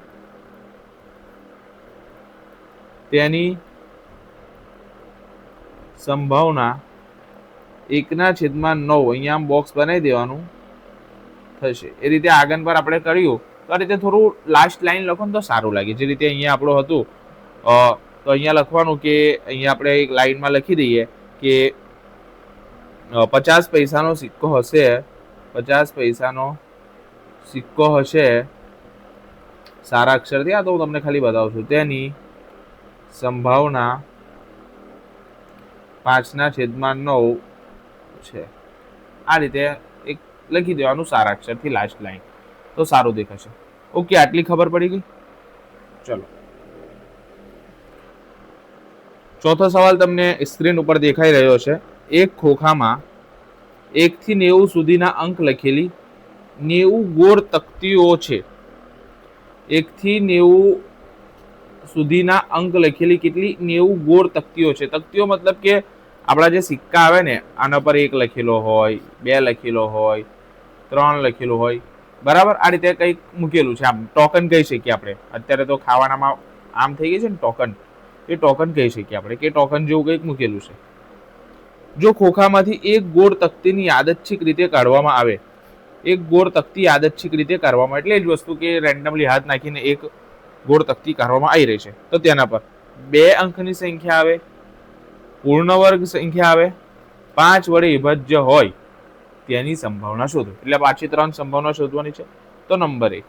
Speaker 1: તેની સંભાવના 1 ના છેદમાં 9. અહીંયા આમ બોક્સ બનાવી દેવાનું થશે. એ રીતે આગળ પર આપણે કર્યું તો આ રીતે થોડું લાસ્ટ લાઈન લખો ને તો સારું લાગે. જે રીતે અહીંયા આપણું હતું તો અહીંયા લખવાનું કે અહીંયા આપણે એક લાઈનમાં લખી દઈએ કે 50 પૈસાનો સિક્કો હશે, 50 પૈસાનો સિક્કો હશે સારા અક્ષરથી. આ તો હું તમને ખાલી બતાવું છું. તેની સંભાવના 5 ના છેદમાં 9 છે. આ રીતે એક લખી દેવાનું સારા અક્ષરથી લાસ્ટ લાઈન, તો સારું દેખાશે. ઓકે, આટલી ખબર પડી ગઈ. ચલો ચોથો સવાલ તમને સ્ક્રીન ઉપર દેખાઈ રહ્યો છે. એક ખોખામાં 1 થી 90 સુધીના અંક લખેલી 90 ગોળ તકતીઓ છે. 1 થી 90 સુધીના અંક લખેલી કેટલી? 90 ગોળ તકતીઓ છે. તકતીઓ મતલબ કે આપણા જે સિક્કા આવે ને, આના પર 1 લખેલો હોય, 2 લખેલો હોય, 3 લખેલું હોય. બરાબર. આ રીતે કંઈક મૂકેલું છે. આમ ટોકન કહી શકીએ આપણે. અત્યારે તો ખાવાનામાં આમ થઈ ગઈ છે ને ટોકન, એ ટોકન કહી શકીએ આપણે કે ટોકન જેવું કંઈક મૂકેલું છે. જો ખોખામાંથી એક ગોળ તકતીની યાદચ્છિક રીતે કાઢવામાં આવે, એક ગોળ તકતી યાદચ્છિક રીતે કાઢવામાં, એટલે જ વસ્તુ કે રેન્ડમલી હાથ નાખીને એક ગોળ તકતી કાઢવામાં આવી રહી છે, તો તેના પર 2 અંકની સંખ્યા આવે, પૂર્ણ વર્ગ સંખ્યા આવે, 5 વડે વિભાજ્ય હોય તેની સંભાવના શોધો. એટલે પાછી 3 સંભાવના શોધવાની છે. તો નંબર 1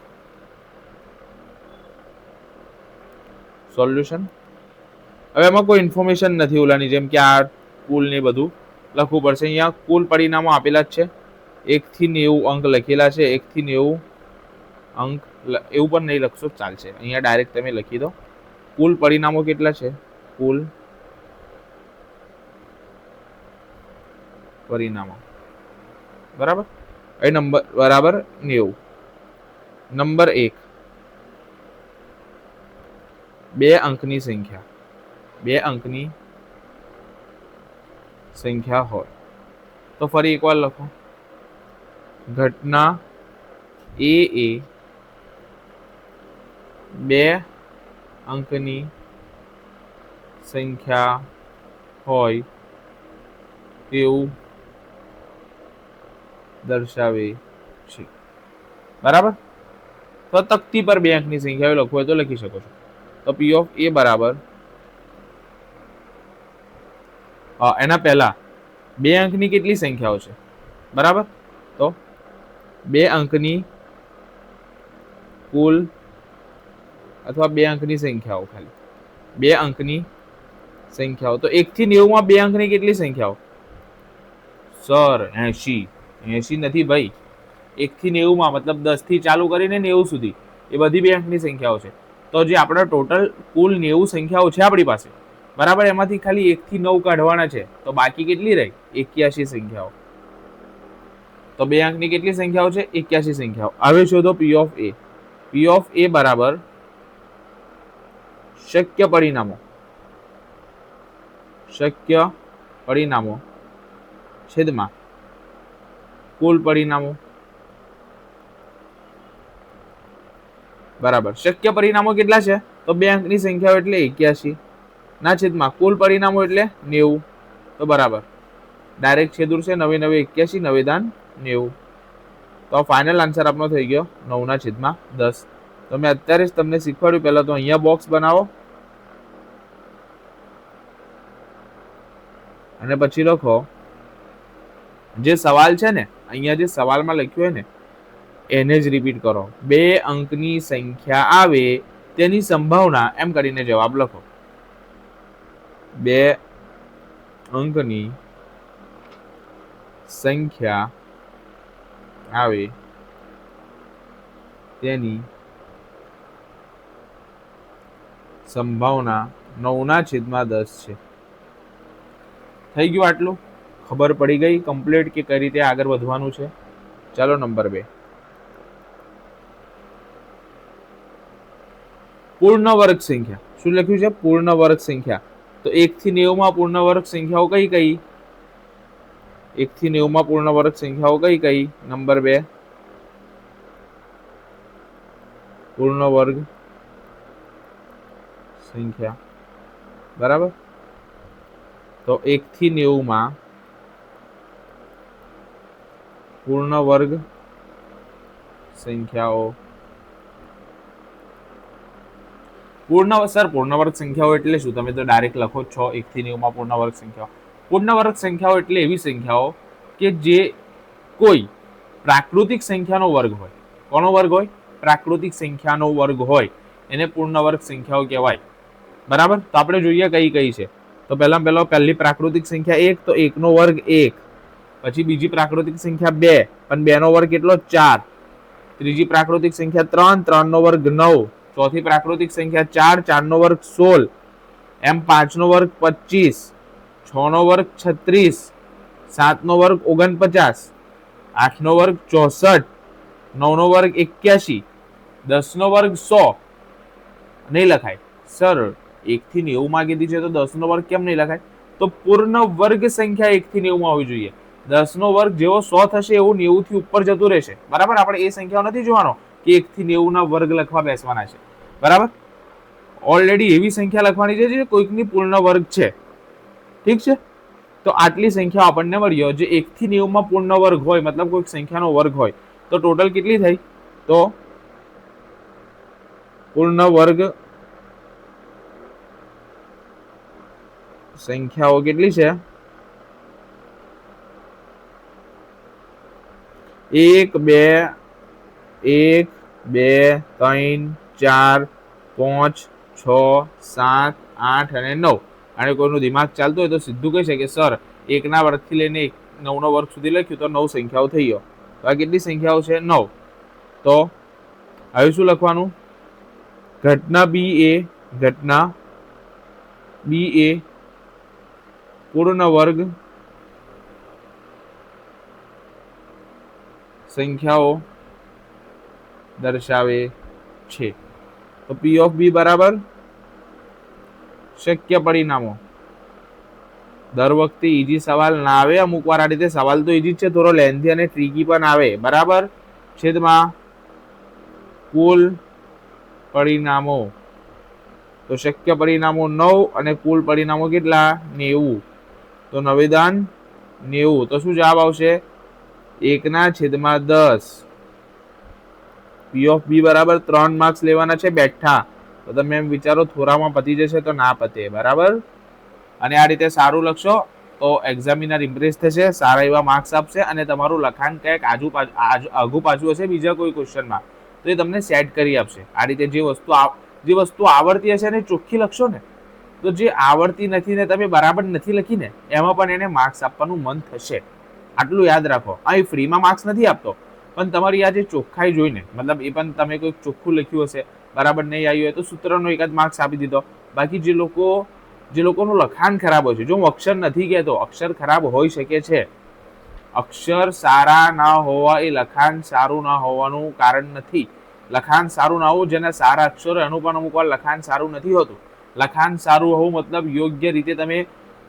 Speaker 1: સોલ્યુશન. હવે એમાં કોઈ ઇન્ફોર્મેશન નથી ઓલાની જેમ કે આ કુલ ને બધું લખવું પડશે. અહીંયા કુલ પરિણામો આપેલા જ છે. 1 થી 90 અંક લખેલા છે. 1 થી 90 અંક એવું પણ નહીં લખશો ચાલશે. અહીંયા ડાયરેક્ટ તમે લખી દો. કુલ પરિણામો કેટલા છે? કુલ પરિણામો બરાબર. એ નંબર બરાબર 90. નંબર 1 2 અંકની સંખ્યા 2 અંકની સંખ્યા હોય તો ફરી એકવાર લખો. ઘટના એ 2 અંકની સંખ્યા હોય તેવું દર્શાવે છે. બરાબર. તો તકતી પર 2 અંકની સંખ્યા લખવું હોય તો લખી શકો છો. તો પી ઓફ એ બરાબર એના પહેલા 2 અંકની કેટલી સંખ્યાઓ છે? બરાબર. તો 2 અંકની કુલ અથવા 2 અંકની સંખ્યાઓ ખાલી 2 અંકની સંખ્યાઓ. તો 1 થી 90 માં 2 અંકની કેટલી સંખ્યાઓ? સર 80 નથી ભાઈ. 1 થી 90 માં મતલબ 10 થી ચાલુ કરીને 90 સુધી એ બધી 2 અંકની સંખ્યાઓ છે. તો જે આપણા ટોટલ કુલ 90 સંખ્યાઓ છે આપણી પાસે બરાબર, એમાંથી ખાલી 1 થી 9 કાઢવાના છે. તો બાકી કેટલી રહી? 81 સંખ્યાઓ. તો 2 અંકની કેટલી સંખ્યાઓ છે? 81 સંખ્યાઓ. હવે શોધો પી ઓફ એ. પી ઓફ એ બરાબર શક્ય પરિણામો છેદમાં કુલ પરિણામો બરાબર. શક્ય પરિણામો કેટલા છે? તો 2 અંકની સંખ્યાઓ એટલે 81 ના છેદમાં કુલ પરિણામો એટલે 90. તો બરાબર ડાયરેક્ટ છેદ ઉડશે. 9 9 81 9 દાન 90. તો ફાઇનલ આન્સર આપણો થઈ ગયો 9/10. તો મેં અત્યારે જ તમને શીખવાડ્યું. પહેલા તો અહીંયા બોક્સ બનાવો અને પછી લખો જે સવાલ છે ને, અહીંયા જે સવાલમાં લખ્યું હોય ને એને જ રિપીટ કરો. 2 અંકની સંખ્યા આવે તેની સંભાવના એમ કરીને જવાબ લખો. 2 અંકની સંખ્યા આવે તેની સંભાવના 9/10 છે. થઈ ગયું આટલું? ખબર પડી ગઈ કમ્પ્લીટ કે કઈ રીતે આગળ વધવાનું છે? ચાલો નંબર 2 પૂર્ણ વર્ગ સંખ્યા. શું લખ્યું છે? પૂર્ણ વર્ગ સંખ્યા. તો 1 થી 90 માં પૂર્ણ વર્ગ સંખ્યાઓ કઈ કઈ? 1 થી 90 માં પૂર્ણ વર્ગ સંખ્યાઓ કઈ કઈ? નંબર 2 પૂર્ણ વર્ગ સંખ્યા બરાબર. તો 1 થી 90 માં પૂર્ણ વર્ગ સંખ્યાઓ. પૂર્ણ વર્ગ સંખ્યાઓ એટલે શું? તમે તો ડાયરેક્ટ લખો છો 1 થી 90 માં પૂર્ણ વર્ગ સંખ્યાઓ. પૂર્ણ વર્ગ સંખ્યાઓ એટલે એવી સંખ્યાઓ કે જે કોઈ પ્રાકૃતિક સંખ્યાનો વર્ગ હોય. કોનો વર્ગ હોય? પ્રાકૃતિક સંખ્યાનો વર્ગ હોય એને પૂર્ણ વર્ગ સંખ્યાઓ કહેવાય. બરાબર. તો આપણે જોઈએ કઈ કઈ છે. તો પહેલી પ્રાકૃતિક સંખ્યા 1, તો 1 નો વર્ગ 1. પછી બીજી પ્રાકૃતિક સંખ્યા 2, પણ 2 નો વર્ગ કેટલો? 4. ત્રીજી પ્રાકૃતિક સંખ્યા 3, 3 નો વર્ગ 9. ચોથી પ્રાકૃતિક સંખ્યા 4, 4 નો વર્ગ 16. એમ 5 નો વર્ગ 25, 6 નો વર્ગ 36, 7 નો વર્ગ 49, 8 નો વર્ગ 64, 9 નો વર્ગ 81, 10 નો વર્ગ 100. નહીં લખાય સર 1 થી 90 માં કીધી છે તો 10 નો વર્ગ કેમ નહીં લખાય? તો પૂર્ણ વર્ગ સંખ્યા 1 થી 90 માં હોવી જોઈએ. 10 નો વર્ગ જેવો 100 થશે એવું 90 થી ઉપર જતું રહેશે. બરાબર. આપણે એ સંખ્યાઓ નથી જોવાનો કે 1 થી 90 ના વર્ગ લખવા બેસવાના છે. બરાબર. ઓલરેડી એવી સંખ્યા લખવાની છે જે કોઈકની પૂર્ણ વર્ગ છે. ઠીક છે. તો આટલી સંખ્યા આપણને મળી જે 1 થી 90 માં પૂર્ણ વર્ગ હોય, મતલબ કોઈક સંખ્યાનો વર્ગ હોય. તો ટોટલ કેટલી થઈ? તો પૂર્ણ વર્ગ સંખ્યાઓ કેટલી છે? 1 2 1 2 3 4 5 6 7 8 અને 9. અને કોઈનું દિમાગ ચાલતું હોય તો સીધું કહી શકે સર 1ના વર્ગથી લઈને 9નો વર્ગ સુધી લખ્યું તો 9 સંખ્યાઓ થઈ ગયો. તો આ કેટલી સંખ્યાઓ છે? 9. તો હવે શું લખવાનું? ઘટના બી એ પૂર્ણ વર્ગ સંખ્યાઓ દર્શાવે છે. તો પી ઓફ બી બરાબર શક્ય પરિણામો. દર વખતે ઈજી સવાલ ના આવે, અમુક વાર આ રીતે સવાલ તો ઈજી છે, થોડો લેન્થી અને ટ્રીકી પણ આવે, બરાબર. છેદમાં કુલ પરિણામો. તો શક્ય પરિણામો 9 અને કુલ પરિણામો કેટલા? 90. તો નવેદાન 90. તો શું જવાબ આવશે? 1/10. પી ઓફ બી બરાબર 3 માર્ક્સ લેવાના છે બેઠા. તો તમે એમ વિચારો થોડામાં પતી જશે તો ના પતે, બરાબર. અને આ રીતે સારું લખશો તો એક્ઝામિનર ઇમ્પ્રેસ થશે, સારા એવા માર્ક્સ આપશે અને તમારું લખાણ કંઈક આગુ પાછું હશે બીજા કોઈ ક્વેશ્ચનમાં તો એ તમને સેટ કરી આપશે. આ રીતે જે વસ્તુ આવડતી હશે ને ચોખ્ખી લખશો ને, તો જે આવડતી નથી ને તમે બરાબર નથી લખી ને એમાં પણ એને માર્ક્સ આપવાનું મન થશે. આટલું યાદ રાખો. અહીં ફ્રીમાં માર્ક્સ નથી આપતો, પણ તમારી આ જે ચોખ્ખાઈ જોઈને, મતલબ એ પણ તમે કોઈ ચોખ્ખું લખ્યું હશે, બરાબર નહીં આવ્યું હોય તો સૂત્રનો એકાદ માર્ક્સ આપી દીધો. બાકી જે લોકોનું લખાણ ખરાબ હોય છે, જો હું અક્ષર નથી કહેતો, અક્ષર ખરાબ હોઈ શકે છે, અક્ષર સારા ના હોવા એ લખાણ સારું ના હોવાનું કારણ નથી. લખાણ સારું ના હોવું, જેના સારા અક્ષરો એનું પણ અમુક વાર લખાણ સારું નથી હોતું. લખાણ સારું હોવું મતલબ યોગ્ય રીતે તમે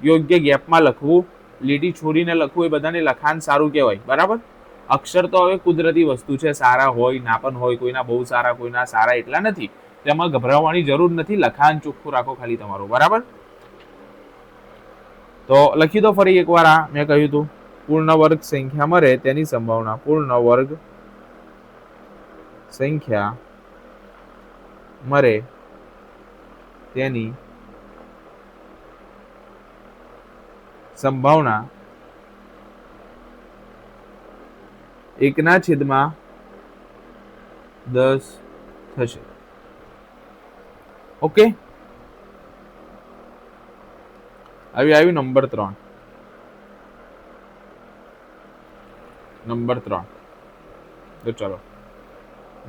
Speaker 1: યોગ્ય ગેપમાં લખવું, લીટી છોડીને લખવું, એ બધાને લખાણ સારું કહેવાય, બરાબર. અક્ષર તો હવે કુદરતી વસ્તુ છે, સારા હોય ના પણ હોય, કોઈના બહુ સારા કોઈના સારા એટલા નથી, તેમાં ગભરાવાની જરૂર નથી. લખાણ ચોખ્ખું રાખો ખાલી તમારું, બરાબર. તો લખી દો ફરી એકવાર. આ મેં કહ્યું હતું પૂર્ણ વર્ગ સંખ્યા મળે તેની સંભાવના. પૂર્ણ વર્ગ સંખ્યા મળે તેની સંભાવના 1/10 થશે. ઓકે. આવ્યું નંબર 3. તો ચલો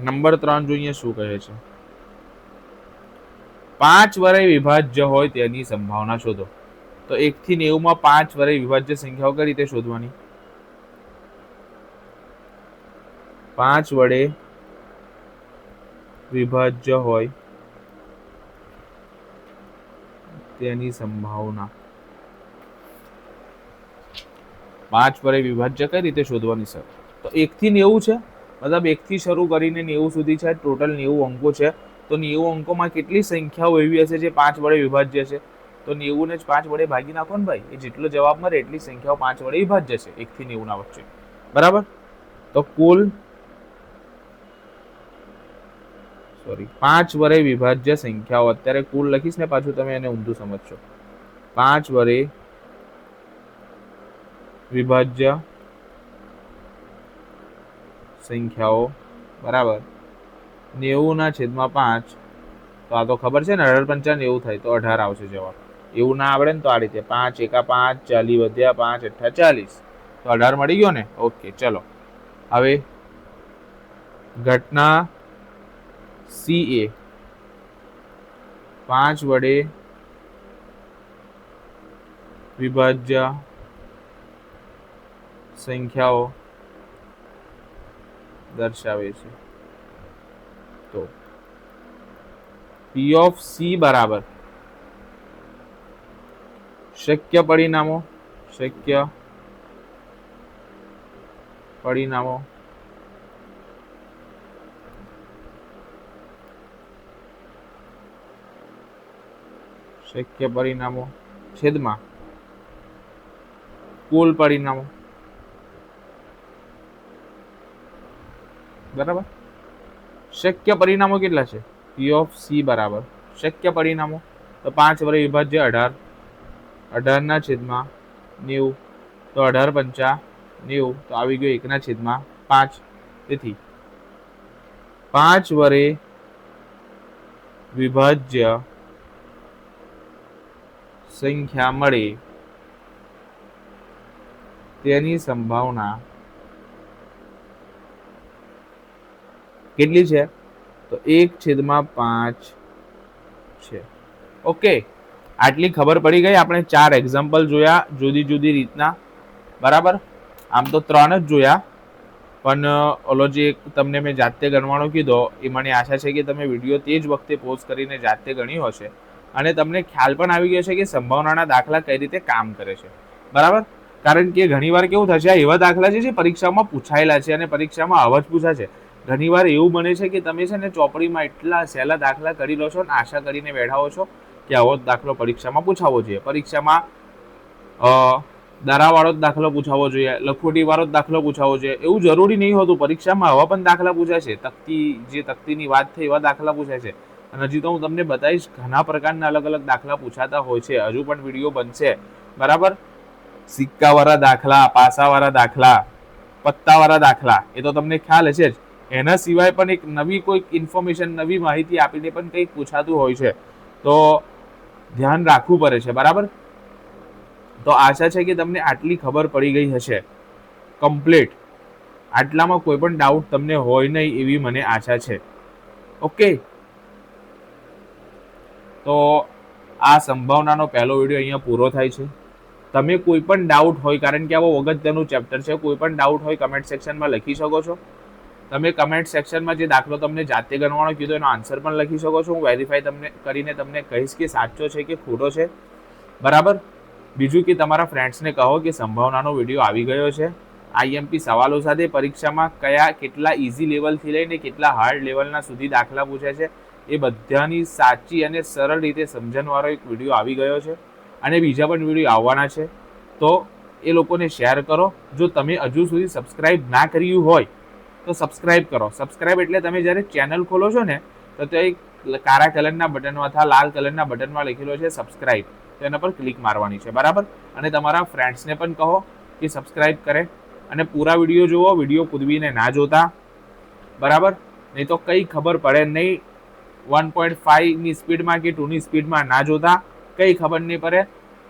Speaker 1: નંબર 3 જોઈએ શું કહે છે. 5 વડે વિભાજ્ય હોય તેની સંભાવના શોધો. તો 1 થી 90 માં 5 વડે વિભાજ્ય સંખ્યાઓ કઈ રીતે શોધવાની? 5 વડે વિભાજ્ય હોય તેની સંભાવના. 5 વડે વિભાજ્ય કઈ રીતે શોધવાની સર? તો 1 થી 90 છે, મતલબ 1 થી શરૂ કરીને 90 સુધી છે, ટોટલ 90 અંકો છે. તો 90 અંકોમાં કેટલી સંખ્યાઓ એવી હશે જે 5 વડે વિભાજ્ય છે? તો 90 ને જ 5 વડે ભાગી નાખો ને ભાઈ, એ જેટલો જવાબ મળે એટલી સંખ્યાઓ 5 વડે વિભાજ્ય છે 1 થી 90 ના વચ્ચે, બરાબર. તો કુલ 5 વડે વિભાજ્ય સંખ્યાઓ, અત્યારે કુલ લખીશ ને પાછું તમે એને ઊંધું સમજશો. 5 વડે વિભાજ્ય સંખ્યાઓ બરાબર 90/5. તો આ તો ખબર છે ને, 18 × 90 થાય તો 18 આવશે જવાબ. એવું ના આવડે ને તો આ રીતે 5 × 1 = 5, 40 વધ્યા, 5 × 8 = 40. તો 18 મળી ગયો ને. ઓકે ચલો. હવે ઘટના CA 5 વડે વિભાજ્ય સંખ્યાઓ દર્શાવે છે. તો P of C બરાબર શક્ય પરિણામો શક્ય પરિણામો છેદમાં કુલ પરિણામો. બરાબર. શક્ય પરિણામો કેટલા છે? P of C બરાબર શક્ય પરિણામો. તો 5 વડે વિભાજ્ય 18, 18/90. તો 18 × 5 = 90. તો આવી ગયો 1/5. 5 તેથી 5 વડે વિભાજ્ય સંખ્યા મળે તેની સંભાવના કેટલી છે? તો 1/5 છે. ઓકે, આટલી ખબર પડી ગઈ. આપણે 4 એક્ઝામ્પલ જોયા જુદી જુદી રીતના, બરાબર. આમ તો 3 જ જોયા, પણ ઓલો જે તમને મેં જાતે ગણવાનો કીધો એ મને આશા છે કે તમે વિડીયો તે જ વખતે પોઝ કરીને જાતે ગણ્યો હશે અને તમને ખ્યાલ પણ આવી ગયો છે કે સંભાવનાના દાખલા કઈ રીતે કામ કરે છે, બરાબર. કારણ કે ઘણીવાર કેવું થશે, આ એવા દાખલા છે જે પરીક્ષામાં પૂછાયેલા છે અને પરીક્ષામાં આવા જ પૂછાશે. ઘણીવાર એવું બને છે કે તમે છે ને ચોપડીમાં એટલા સહેલા દાખલા કરી લો છો અને આશા કરીને બેઠા હો છો કે આવો દાખલો પરીક્ષામાં પૂછાવો જોઈએ. પરીક્ષામાં દરાવાળો જ દાખલો પૂછાવો જોઈએ, લખોટી વાળો જ દાખલો પૂછાવો જોઈએ, એવું જરૂરી નહીં હોતું. પરીક્ષામાં આવા પણ દાખલા પૂછાય છે. તકતીની વાત થઈ એવા દાખલા પૂછાય છે. અને હજી તો હું તમને બતાવીશ, ઘણા પ્રકારના અલગ અલગ દાખલા પૂછાતા હોય છે. હજુ પણ વિડીયો બનશે, બરાબર. સિક્કાવાળા દાખલા, પાસાવાળા દાખલા, પત્તાવાળા દાખલા, એ તો તમને ખ્યાલ હશે જ. એના સિવાય પણ એક નવી કોઈક ઇન્ફોર્મેશન, નવી માહિતી આપીને પણ કંઈક પૂછાતું હોય છે, તો ધ્યાન રાખવું પડે છે, બરાબર. તો આશા છે કે તમને આટલી ખબર પડી ગઈ હશે કમ્પ્લીટ. આટલામાં કોઈ પણ ડાઉટ તમને હોય નહીં એવી મને આશા છે. ઓકે, તો આ સંભાવનાનો પહેલો વિડીયો અહીંયા પૂરો થાય છે. તમે કોઈ પણ ડાઉટ હોય, કારણ કે આવો અગત્યનું ચેપ્ટર છે, કોઈ પણ ડાઉટ હોય કમેન્ટ સેક્શનમાં લખી શકો છો. તમે કમેન્ટ સેક્શનમાં જે દાખલો તમને જાતે ગણવાનો કીધો એનો આન્સર પણ લખી શકો છો. હું વેરીફાઈ કરીને તમને કહીશ કે સાચો છે કે ખોટો છે, બરાબર. બીજું કે તમારા ફ્રેન્ડ્સને કહો કે સંભાવનાનો વિડીયો આવી ગયો છે. આઈએમપી સવાલો સાથે પરીક્ષામાં કેટલા ઇઝી લેવલથી લઈને કેટલા હાર્ડ લેવલના સુધી દાખલા પૂછે છે એ બધાની સાચી અને સરળ રીતે સમજણવાળો એક વિડીયો આવી ગયો છે. અને બીજા પણ વિડીયો આવવાના છે, તો એ લોકોને શેર કરો. જો તમે હજુ સુધી સબસ્ક્રાઇબ ના કર્યું હોય તો સબસ્ક્રાઇબ કરો. સબસ્ક્રાઇબ એટલે તમે જ્યારે ચેનલ ખોલો છો ને તો તે એક કાળા કલરના બટનમાં અથવા લાલ કલરના બટનમાં લખેલો છે સબસ્ક્રાઇબ, તેના પર ક્લિક મારવાની છે, બરાબર. અને તમારા ફ્રેન્ડ્સને પણ કહો કે સબસ્ક્રાઇબ કરે અને પૂરા વિડીયો જુઓ. વિડીયો કૂદવીને ના જોતા, બરાબર. નહીં તો કંઈ ખબર પડે નહીં. 1.5ની સ્પીડમાં કે 2ની સ્પીડમાં ના જોતા, કંઈ ખબર નહીં પડે.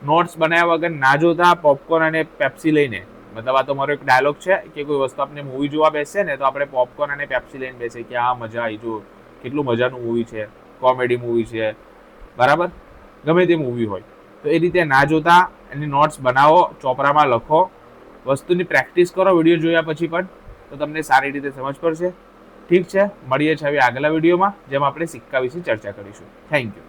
Speaker 1: નોટ્સ બનાવ્યા વગર ના જોતા પોપકોર્ન અને પેપ્સી લઈને. મતલબ આ તો મારો એક ડાયલોગ છે કે કોઈ વસ્તુ આપણે મૂવી જોવા બેસે ને તો આપણે પોપકોર્ન અને પેપ્સી લઈને બેસે કે આ મજા આવી, જો કેટલું મજાનું મૂવી છે, કોમેડી મૂવી છે, બરાબર. ગમે તે મૂવી હોય તો એ રીતે ના જોતા એની નોટ્સ બનાવો, ચોપડામાં લખો, વસ્તુની પ્રેક્ટિસ કરો. વિડીયો જોયા પછી પણ તો તમને સારી રીતે સમજ પડશે. ઠીક છે, મળીએ છીએ હવે આગલા વિડીયોમાં, જેમાં આપણે સિક્કા વિશે ચર્ચા કરીશું. Thank you.